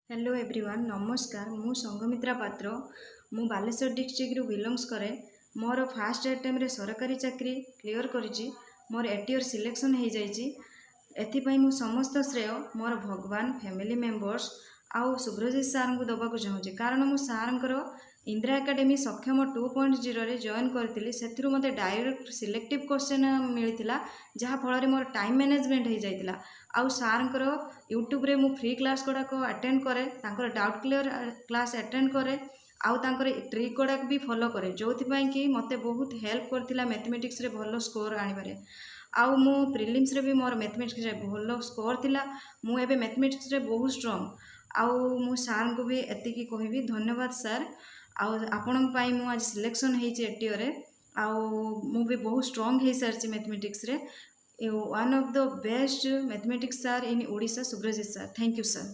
Hello everyone नमस्कार मु संघमित्रा पात्र मु बालेश्वर डिस्ट्रिक्ट बिलोंग्स करे मोर फास्ट अटेम्प्ट रे सरकारी चाकरी क्लियर करिछि मोर एटीयर सिलेक्शन हो जाइछि एथिपाई मु समस्त श्रेय मोर भगवान फैमिली मेंबर्स आउ सुब्रजित सार को दबाक चाहूँगी कारण मु सार इंदिरा एकेडमी सक्षम 2.0 रे जॉइन करथिली सेथिरु मते डायरेक्ट सिलेक्टिव क्वेश्चन मिलथिला जहा फल मोर टाइम मैनेजमेंट हो जाइतिला आउ सार यूट्यूब रे मु फ्री क्लास गुड़ाक अटेंड करे तांकर डाउट क्लियर क्लास अटेंड करे आउ तांकर ट्रिक गुड़ाक भी फॉलो करे जो कि मते बहुत हेल्प करथिला मैथमेटिक्स रे भलो स्कोर आनिबारे आउ मु प्रिलिम्स रे भी मोर मैथमेटिक्स रे भलो स्कोर थिला मु एबे मैथमेटिक्स रे बहुत स्ट्रांग आउ मु सार को भी एतिकी कहबी धन्यवाद सार आउ आपण पाई मु आज सिलेक्शन हेछि एटीओ रे आउ मु भी बहुत स्ट्रांग हे सारछि मैथमेटिक्स रे one of the best mathematics sir in Odisha Subhrajit sir thank you sir.